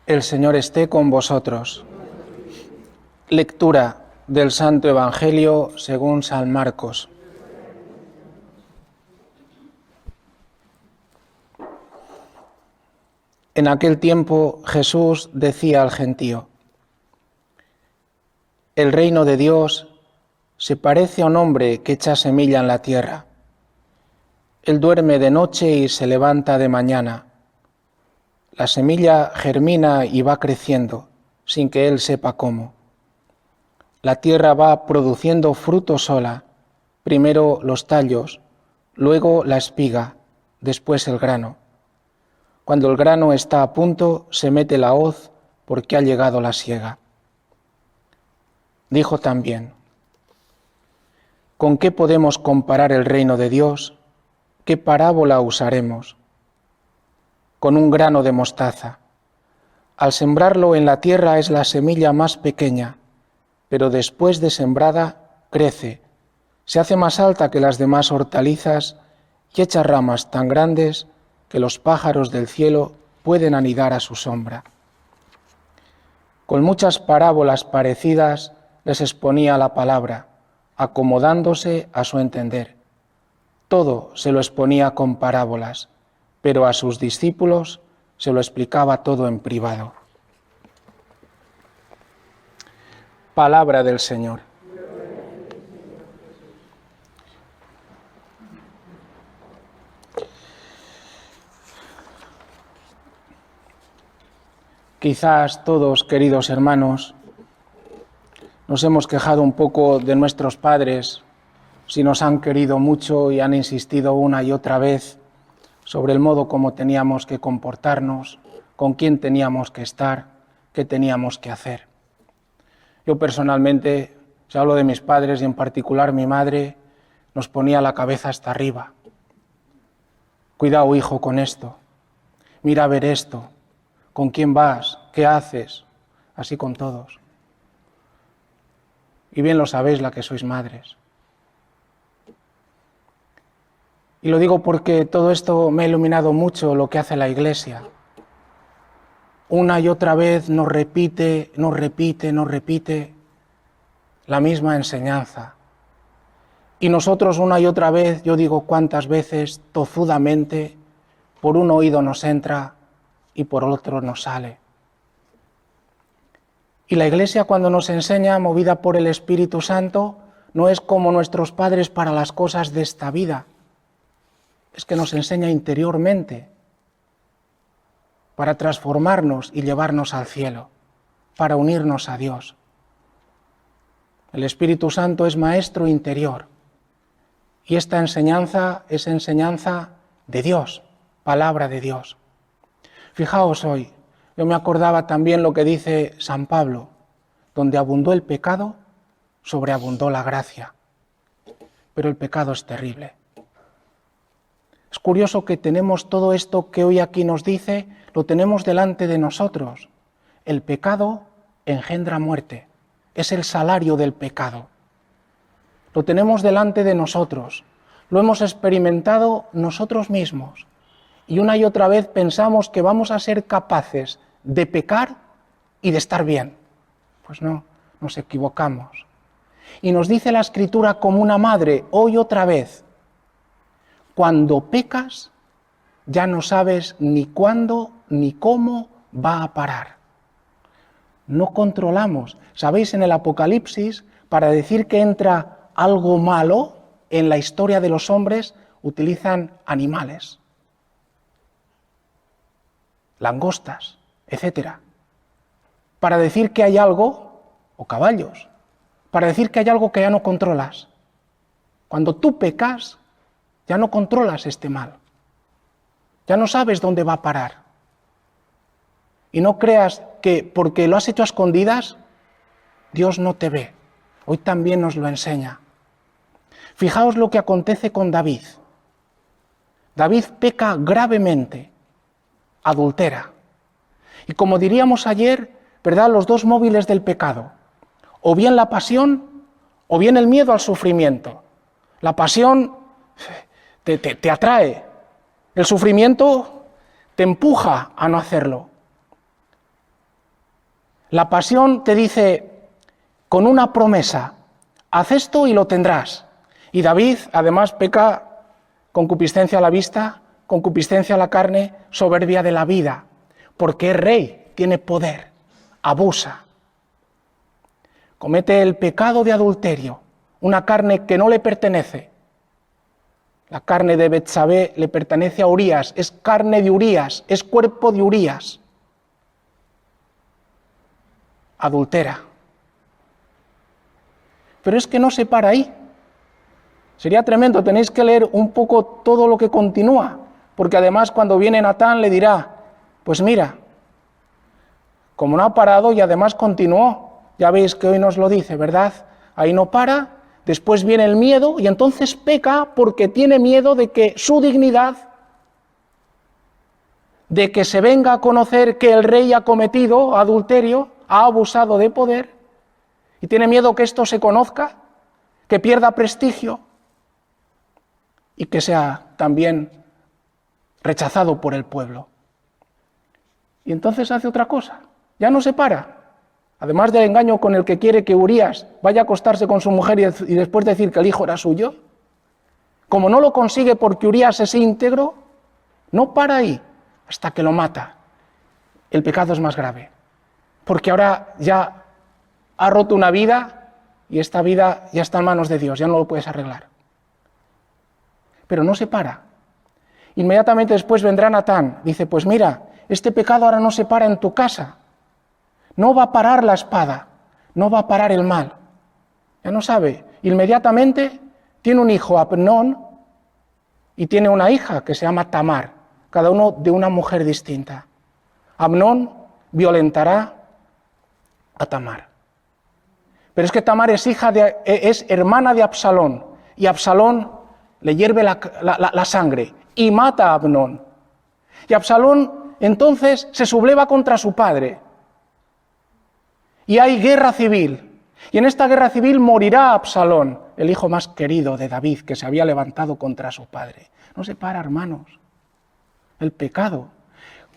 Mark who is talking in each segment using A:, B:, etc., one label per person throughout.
A: El Señor esté con vosotros. Lectura del Santo Evangelio según San Marcos. En aquel tiempo Jesús decía al gentío: el reino de Dios se parece a un hombre que echa semilla en la tierra. Él duerme de noche y se levanta de mañana. La semilla germina y va creciendo, sin que él sepa cómo. La tierra va produciendo fruto sola, primero los tallos, luego la espiga, después el grano. Cuando el grano está a punto, se mete la hoz porque ha llegado la siega. Dijo también: ¿con qué podemos comparar el reino de Dios? ¿Qué parábola usaremos? Con un grano de mostaza. Al sembrarlo en la tierra es la semilla más pequeña, pero después de sembrada crece, se hace más alta que las demás hortalizas y echa ramas tan grandes que los pájaros del cielo pueden anidar a su sombra. Con muchas parábolas parecidas les exponía la palabra, acomodándose a su entender. Todo se lo exponía con parábolas, pero a sus discípulos se lo explicaba todo en privado. Palabra del Señor. Quizás todos, queridos hermanos, nos hemos quejado un poco de nuestros padres, si nos han querido mucho y han insistido una y otra vez sobre el modo como teníamos que comportarnos, con quién teníamos que estar, qué teníamos que hacer. Yo personalmente, si hablo de mis padres y en particular mi madre, nos ponía la cabeza hasta arriba. Cuidado, hijo, con esto. Mira a ver esto. ¿Con quién vas? ¿Qué haces? Así con todos. Y bien lo sabéis la que sois madres. Y lo digo porque todo esto me ha iluminado mucho lo que hace la Iglesia. Una y otra vez nos repite la misma enseñanza. Y nosotros una y otra vez, yo digo cuántas veces, tozudamente, por un oído nos entra y por otro nos sale. Y la Iglesia, cuando nos enseña, movida por el Espíritu Santo, no es como nuestros padres para las cosas de esta vida. Es que nos enseña interiormente para transformarnos y llevarnos al cielo, para unirnos a Dios. El Espíritu Santo es maestro interior y esta enseñanza es enseñanza de Dios, palabra de Dios. Fijaos hoy, yo me acordaba también lo que dice San Pablo: donde abundó el pecado, sobreabundó la gracia. Pero el pecado es terrible. Es curioso que tenemos todo esto que hoy aquí nos dice, lo tenemos delante de nosotros. El pecado engendra muerte, es el salario del pecado. Lo tenemos delante de nosotros, lo hemos experimentado nosotros mismos. Y una y otra vez pensamos que vamos a ser capaces de pecar y de estar bien. Pues no, nos equivocamos. Y nos dice la Escritura como una madre, hoy otra vez: cuando pecas, ya no sabes ni cuándo ni cómo va a parar. No controlamos. ¿Sabéis? En el Apocalipsis, para decir que entra algo malo en la historia de los hombres, utilizan animales, langostas, etc. Para decir que hay algo, o caballos, para decir que hay algo que ya no controlas. Cuando tú pecas, ya no controlas este mal. Ya no sabes dónde va a parar. Y no creas que porque lo has hecho a escondidas, Dios no te ve. Hoy también nos lo enseña. Fijaos lo que acontece con David. David peca gravemente, adultera. Y como diríamos ayer, ¿verdad?, los dos móviles del pecado. O bien la pasión, o bien el miedo al sufrimiento. La pasión te atrae, el sufrimiento te empuja a no hacerlo. La pasión te dice con una promesa, haz esto y lo tendrás. Y David además peca concupiscencia a la vista, concupiscencia a la carne, soberbia de la vida, porque es rey, tiene poder, abusa. Comete el pecado de adulterio, una carne que no le pertenece. La carne de Betsabé le pertenece a Urías, es carne de Urías, es cuerpo de Urías. Adultera. Pero es que no se para ahí. Sería tremendo, tenéis que leer un poco todo lo que continúa, porque además cuando viene Natán le dirá, pues mira, como no ha parado y además continuó, ya veis que hoy nos lo dice, ¿verdad? Ahí no para, después viene el miedo y entonces peca porque tiene miedo de que su dignidad, de que se venga a conocer que el rey ha cometido adulterio, ha abusado de poder, y tiene miedo que esto se conozca, que pierda prestigio y que sea también rechazado por el pueblo. Y entonces hace otra cosa, ya no se para. Además del engaño con el que quiere que Urías vaya a acostarse con su mujer y después decir que el hijo era suyo, como no lo consigue porque Urías es íntegro, no para ahí hasta que lo mata. El pecado es más grave, porque ahora ya ha roto una vida y esta vida ya está en manos de Dios, ya no lo puedes arreglar. Pero no se para. Inmediatamente después vendrá Natán, dice, pues mira, este pecado ahora no se para en tu casa, no va a parar la espada, no va a parar el mal. Ya no sabe, inmediatamente tiene un hijo, Amnón, y tiene una hija que se llama Tamar, cada uno de una mujer distinta. Amnón violentará a Tamar. Pero es que Tamar es hermana de Absalón, y Absalón le hierve la sangre y mata a Amnón. Y Absalón entonces se subleva contra su padre. Y hay guerra civil. Y en esta guerra civil morirá Absalón, el hijo más querido de David, que se había levantado contra su padre. No se para, hermanos. El pecado.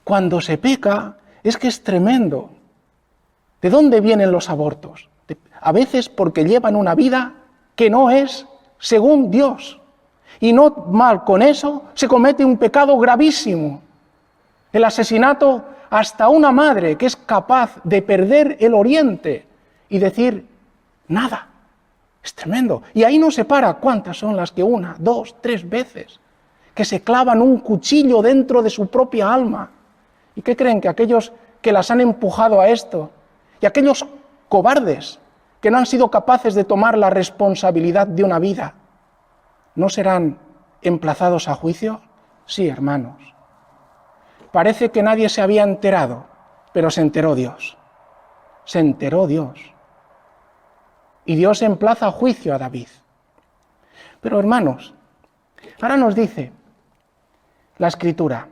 A: Cuando se peca, es que es tremendo. ¿De dónde vienen los abortos? A veces porque llevan una vida que no es según Dios. Y no mal con eso se comete un pecado gravísimo. El asesinato hasta una madre que es capaz de perder el oriente y decir nada. Es tremendo. Y ahí no se para. ¿Cuántas son las que 1, 2, 3 veces que se clavan un cuchillo dentro de su propia alma? ¿Y qué creen? Que aquellos que las han empujado a esto y aquellos cobardes que no han sido capaces de tomar la responsabilidad de una vida, ¿no serán emplazados a juicio? Sí, hermanos. Parece que nadie se había enterado, pero se enteró Dios. Se enteró Dios. Y Dios emplaza a juicio a David. Pero hermanos, ahora nos dice la Escritura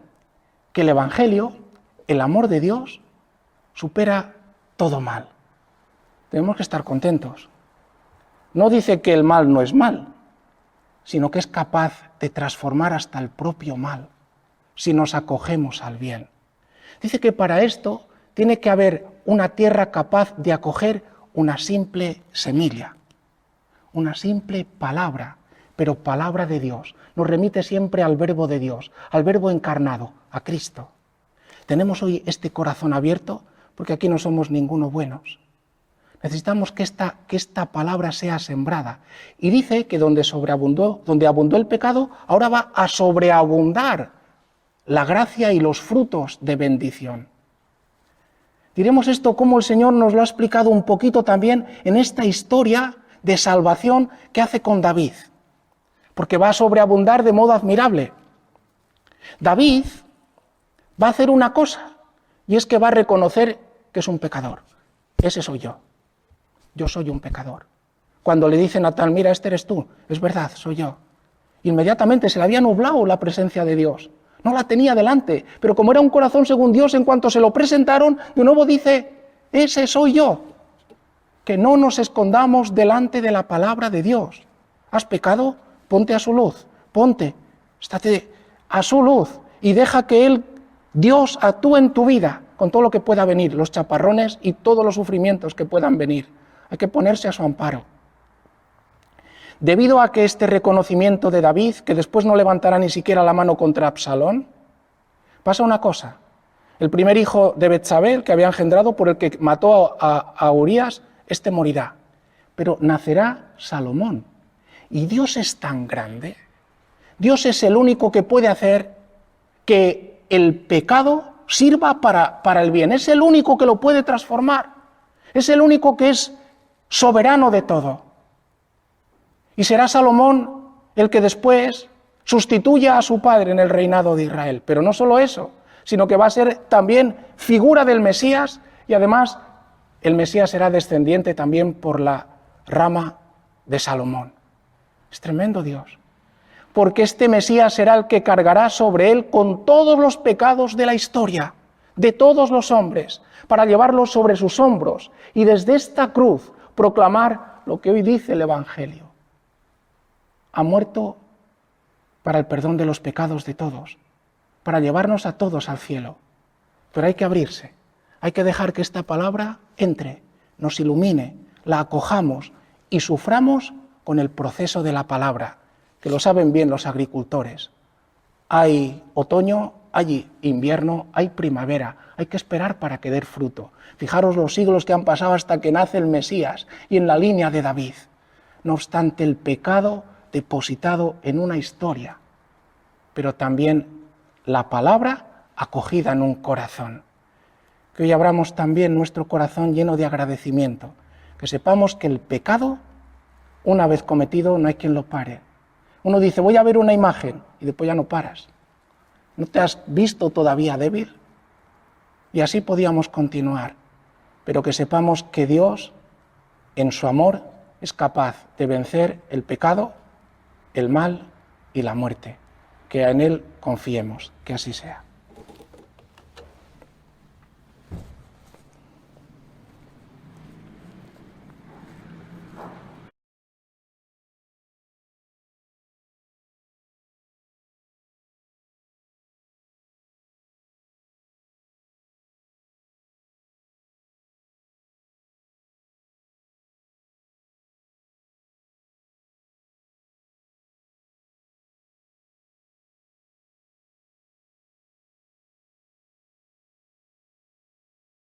A: que el Evangelio, el amor de Dios, supera todo mal. Tenemos que estar contentos. No dice que el mal no es mal, sino que es capaz de transformar hasta el propio mal, si nos acogemos al bien. Dice que para esto tiene que haber una tierra capaz de acoger una simple semilla, una simple palabra, pero palabra de Dios. Nos remite siempre al Verbo de Dios, al Verbo encarnado, a Cristo. Tenemos hoy este corazón abierto porque aquí no somos ninguno buenos. Necesitamos que esta palabra sea sembrada. Y dice que donde abundó el pecado, ahora va a sobreabundar la gracia y los frutos de bendición. Diremos esto como el Señor nos lo ha explicado un poquito también en esta historia de salvación que hace con David, porque va a sobreabundar de modo admirable. David va a hacer una cosa, y es que va a reconocer que es un pecador. Ese soy yo. Yo soy un pecador. Cuando le dice Natán, mira, este eres tú, es verdad, soy yo. Inmediatamente se le había nublado la presencia de Dios. No la tenía delante, pero como era un corazón según Dios, en cuanto se lo presentaron, de nuevo dice, ese soy yo. Que no nos escondamos delante de la palabra de Dios. ¿Has pecado? Ponte a su luz, estate a su luz y deja que Dios actúe en tu vida. con todo lo que pueda venir, los chaparrones y todos los sufrimientos que puedan venir. Hay que ponerse a su amparo. Debido a que este reconocimiento de David, que después no levantará ni siquiera la mano contra Absalón, pasa una cosa. El primer hijo de Betsabé, el que había engendrado por el que mató a Urías, este morirá. Pero nacerá Salomón. Y Dios es tan grande. Dios es el único que puede hacer que el pecado sirva para el bien. Es el único que lo puede transformar. Es el único que es soberano de todo. Y será Salomón el que después sustituya a su padre en el reinado de Israel. Pero no solo eso, sino que va a ser también figura del Mesías y además el Mesías será descendiente también por la rama de Salomón. Es tremendo Dios. Porque este Mesías será el que cargará sobre él con todos los pecados de la historia, de todos los hombres, para llevarlos sobre sus hombros y desde esta cruz proclamar lo que hoy dice el Evangelio. Ha muerto para el perdón de los pecados de todos, para llevarnos a todos al cielo. Pero hay que abrirse, hay que dejar que esta palabra entre, nos ilumine, la acojamos y suframos con el proceso de la palabra, que lo saben bien los agricultores. Hay otoño, hay invierno, hay primavera, hay que esperar para que dé fruto. Fijaros los siglos que han pasado hasta que nace el Mesías y en la línea de David. No obstante, el pecado depositado en una historia, pero también la palabra acogida en un corazón. Que hoy abramos también nuestro corazón lleno de agradecimiento, que sepamos que el pecado, una vez cometido, no hay quien lo pare. Uno dice, voy a ver una imagen, y después ya no paras. ¿No te has visto todavía débil? Y así podíamos continuar, pero que sepamos que Dios, en su amor, es capaz de vencer el pecado, el mal y la muerte. Que en Él confiemos, que así sea.